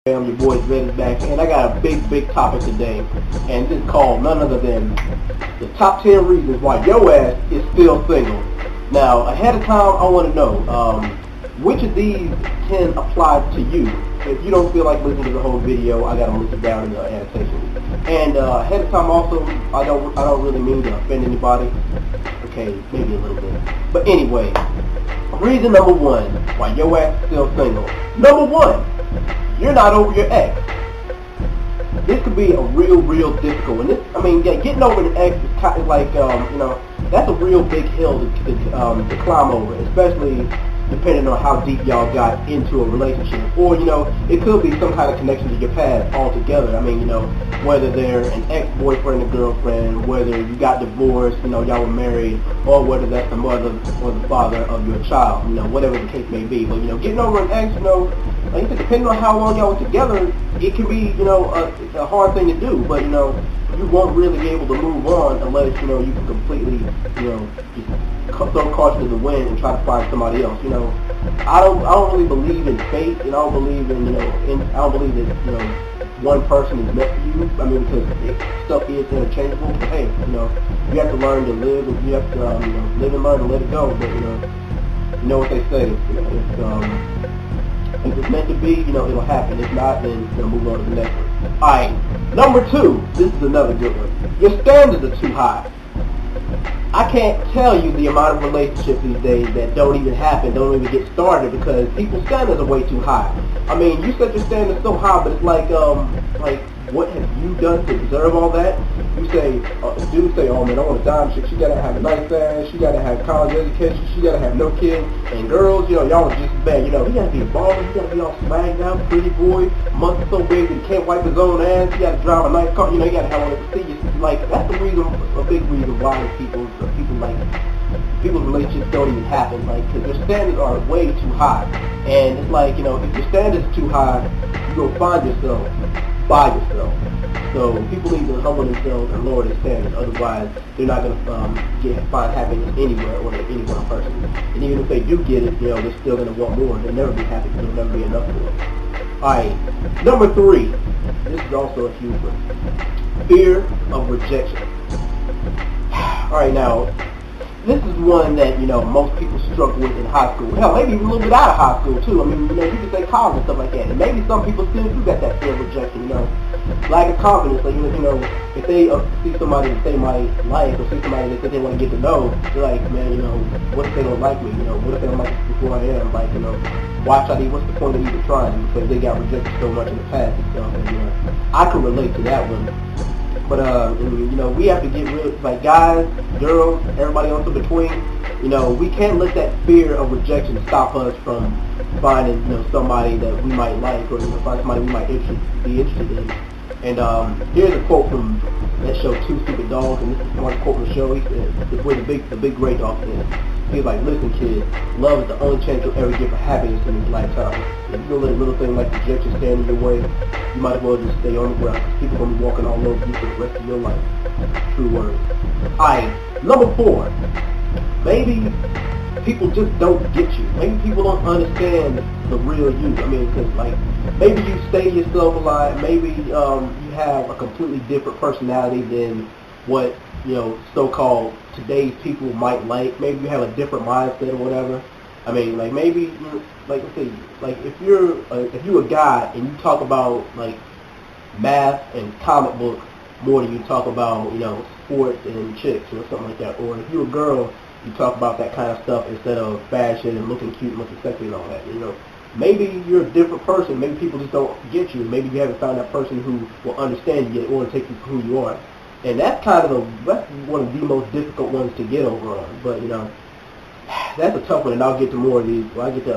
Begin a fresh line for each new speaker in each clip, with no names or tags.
Your boy's Red is back, and I got a big topic today, and this is called none other than the top 10 reasons why your ass is still single. Now, ahead of time, I want to know which of these 10 apply to you. If you don't feel like listening to the whole video, I got them listed down in the annotation. And ahead of time, also, I don't really mean to offend anybody. Okay, maybe a little bit, but anyway, reason number one why your ass is still single. Number one. You're not over your ex. This could be a real difficult one. Getting over an ex is kind of like, that's a real big hill to climb over, especially depending on how deep y'all got into a relationship. Or, it could be some kind of connection to your past altogether. Whether they're an ex-boyfriend or girlfriend, whether you got divorced, y'all were married, or whether that's the mother or the father of your child, whatever the case may be. But, getting over an ex, like I said, depending on how long y'all were together, it can be, a hard thing to do. But, you won't really be able to move on unless, you can completely, just throw caution to the wind and try to find somebody else. I don't really believe in fate, and I don't believe in, I don't believe that, one person is meant for you. Because stuff is interchangeable. But hey, you have to learn to live, and you have to, live and learn and let it go. But, you know what they say, if it's meant to be, it'll happen. If not, then we'll move on to the next one. Alright, number two. This is another good one. Your standards are too high. I can't tell you the amount of relationships these days that don't even happen, don't even get started because people's standards are way too high. You set your standards so high, but it's like what have you done to deserve all that? You say, dudes say, oh man, I want a dime chick. She gotta have a nice ass. She gotta have college education. She gotta have no kids. And girls, y'all are just as bad. He gotta be a baller. He gotta be all swagged out, pretty boy. Muscles so big that he can't wipe his own ass. He gotta drive a nice car. He gotta have one of the prestigious. That's the reason, a big reason why people's relationships don't even happen. Because their standards are way too high. And it's like, if your standards too high, you're gonna find yourself by yourself. So people need to humble themselves and lower their standards. Otherwise, they're not going to find happiness anywhere or in any one person. And even if they do get it, they're still going to want more. They'll never be happy because there'll never be enough for them. Alright, number three. This is also a huge one. Fear of rejection. Alright, now, this is one that, most people struggle with in high school. Hell, maybe even a little bit out of high school, too. You could say college and stuff like that. And maybe some people still do got that fear of rejection, Lack of confidence. Like, if they see somebody that they might like or see somebody that they want to get to know, they're like, man, what if they don't like me? What if they don't like me before I am? Like, why try to, what's the point of even trying? Because they got rejected so much in the past and stuff. And, I can relate to that one. But, we have to get rid of, like, guys, girls, everybody else in between, we can't let that fear of rejection stop us from finding, somebody that we might like or, find somebody we might be interested in. And, here's a quote from that show, Two Stupid Dogs, and this is one quote from the show. He said, it's where the big gray dog said. He's like, listen, kid, love is the only chance you'll ever get for happiness in this lifetime. If you're gonna let a little thing like rejection stand in your way, you might as well just stay on the ground, because people are going to be walking all over you for the rest of your life. True words. Alright, number four. Maybe people just don't get you. Maybe people don't understand the real you. Because, maybe you stay yourself a lot. Maybe you have a completely different personality than what, so-called today's people might like. Maybe you have a different mindset or whatever. Maybe, let's say, if you're a guy and you talk about, math and comic books more than you talk about, sports and chicks or something like that. Or if you're a girl, you talk about that kind of stuff instead of fashion and looking cute and looking sexy and all that, Maybe you're a different person. Maybe people just don't get you. Maybe you haven't found that person who will understand you yet or take you for who you are. And that's that's one of the most difficult ones to get over on. But, that's a tough one, and I'll get to more of these. Well, I get to,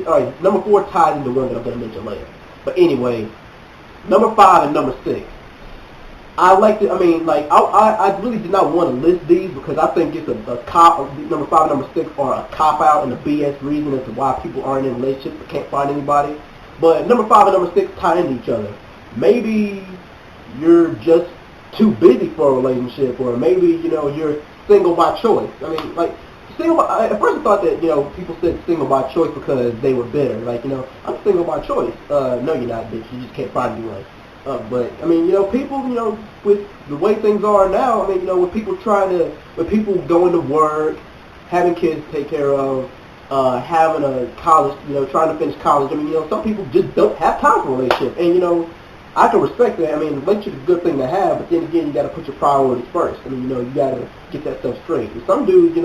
alright, number four ties into one that I'm going to mention later. But anyway, number 5 and number 6. I like to, I really did not want to list these because I think it's a cop, number 5 and number 6 are a cop-out and a BS reason as to why people aren't in relationships or can't find anybody. But number 5 and number 6 tie into each other. Maybe you're just too busy for a relationship, or maybe, you're single by choice. single. At first, I thought that people said single by choice because they were bitter. Like I'm single by choice. No, you're not, bitch. You just can't find anyone. But I mean, people, with the way things are now, I mean, with people with people going to work, having kids to take care of, having a college, trying to finish college. I mean, some people just don't have time for a relationship, and I can respect that. I mean, relationship is a good thing to have, but then again, you got to put your priorities first. I mean, you got to get that stuff straight. And some dudes,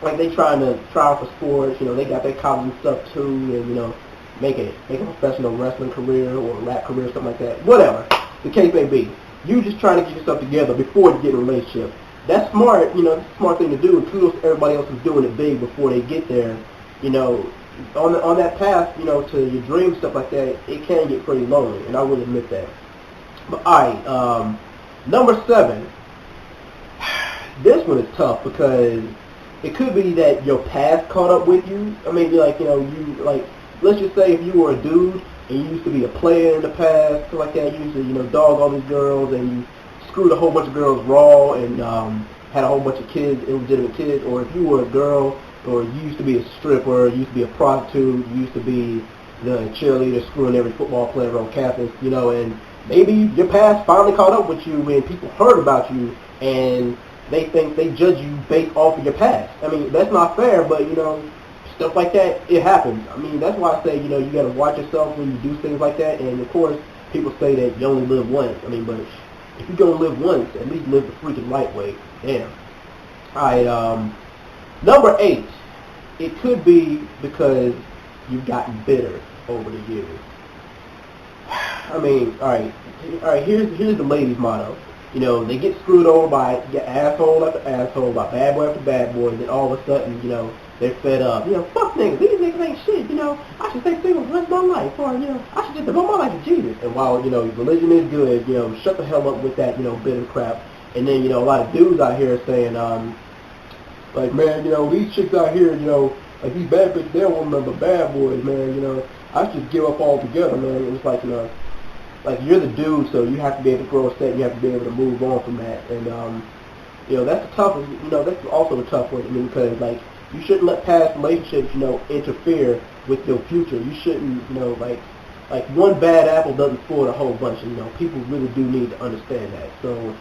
like they trying to try out for sports, they got their college and stuff too, and make a professional wrestling career or a rap career, something like that. Whatever the case may be, you just trying to get yourself together before you get in a relationship. That's smart, that's a smart thing to do. And kudos to everybody else who's doing it big before they get there. On that path, to your dreams, stuff like that, it can get pretty lonely, and I will admit that. But alright, number 7. This one is tough because it could be that your past caught up with you. I mean, let's just say if you were a dude and you used to be a player in the past, stuff like that, you used to, dog all these girls and you screwed a whole bunch of girls raw and had a whole bunch of kids, illegitimate kids, or if you were a girl, or you used to be a stripper, you used to be a prostitute, you used to be the cheerleader screwing every football player on campus, and maybe your past finally caught up with you when people heard about you and they think they judge you based off of your past. I mean, that's not fair, but, stuff like that, it happens. I mean, that's why I say, you got to watch yourself when you do things like that, and of course, people say that you only live once. I mean, but if you're going to live once, at least live the freaking right way. Damn. Alright, number 8. It could be because you've gotten bitter over the years. I mean, alright, here's the ladies' motto. They get screwed over by asshole after asshole, by bad boy after bad boy, and then all of a sudden, they're fed up. Fuck niggas, these niggas ain't shit, I should stay single the rest of my life, or, I should just devote my life to Jesus. And while, religion is good, shut the hell up with that, bitter crap. And then, a lot of dudes out here saying, like, man, these chicks out here, like these bad bitches, they don't want none but bad boys, man, I should give up altogether, man. It's like, like you're the dude, so you have to be able to grow a step, you have to be able to move on from that. And, that's the toughest, that's also the tough one, because, like, you shouldn't let past relationships, interfere with your future. You shouldn't, like one bad apple doesn't spoil a whole bunch, and, people really do need to understand that. So,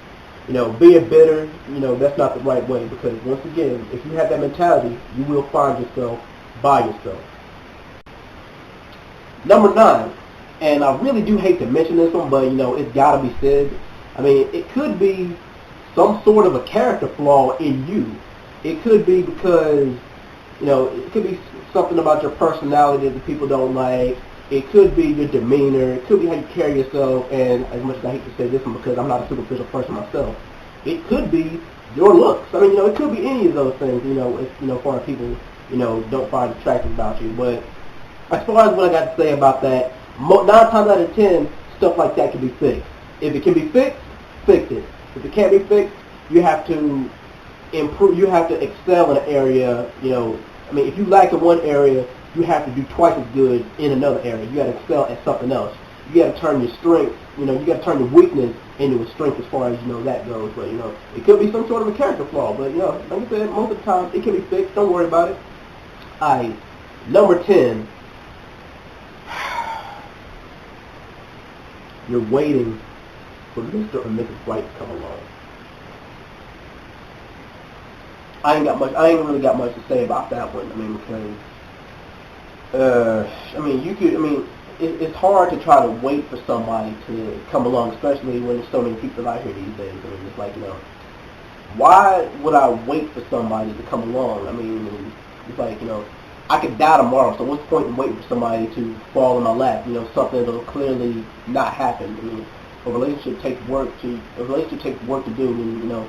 being bitter, that's not the right way, because once again, if you have that mentality, you will find yourself by yourself. Number 9, and I really do hate to mention this one, but, it's gotta be said. I mean, it could be some sort of a character flaw in you. It could be because, it could be something about your personality that people don't like. It could be your demeanor. It could be how you carry yourself. And as much as I hate to say this one because I'm not a superficial person myself, it could be your looks. I mean, it could be any of those things, if, foreign people, don't find attractive about you. But as far as what I got to say about that, 9 times out of 10, stuff like that can be fixed. If it can be fixed, fix it. If it can't be fixed, you have to improve. You have to excel in an area. I mean, if you lack in one area, you have to do twice as good in another area. You got to excel at something else. You got to turn your strength. You got to turn your weakness into a strength as far as that goes. But it could be some sort of a character flaw. But like I said, most of the time it can be fixed. Don't worry about it. Alright, number 10. You're waiting for Mr. or Mrs. Right to come along. I ain't really got much to say about that one. I mean, because it's hard to try to wait for somebody to come along, especially when there's so many people out here these days. I mean, it's like, why would I wait for somebody to come along? I mean, it's like, I could die tomorrow, so what's the point in waiting for somebody to fall in my lap? Something that'll clearly not happen. I mean, a relationship takes work to do. I mean,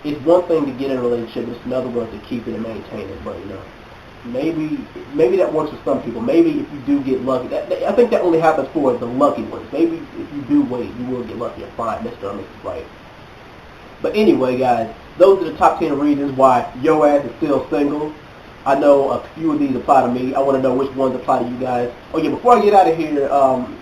it's one thing to get in a relationship, it's another one to keep it and maintain it. But maybe that works for some people. Maybe if you do get lucky, I think that only happens for the lucky ones. Maybe if you do wait, you will get lucky and find Mr. or Mrs. Right. But anyway, guys, those are the top 10 reasons why your ass is still single. I know a few of these apply to me. I want to know which ones apply to you guys. Oh yeah, before I get out of here,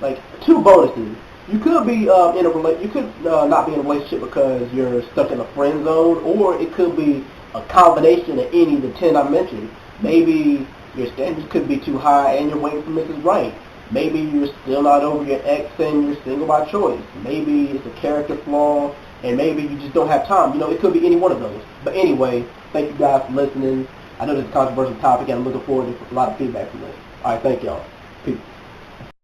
like 2 bonuses. You could be not be in a relationship because you're stuck in a friend zone, or it could be a combination of any of the 10 I mentioned. Maybe your standards could be too high and you're waiting for Mrs. Right. Maybe you're still not over your ex and you're single by choice. Maybe it's a character flaw, and maybe you just don't have time. It could be any one of those. But anyway, thank you guys for listening. I know this is a controversial topic, and I'm looking forward to a lot of feedback from this. All right, thank y'all. Peace.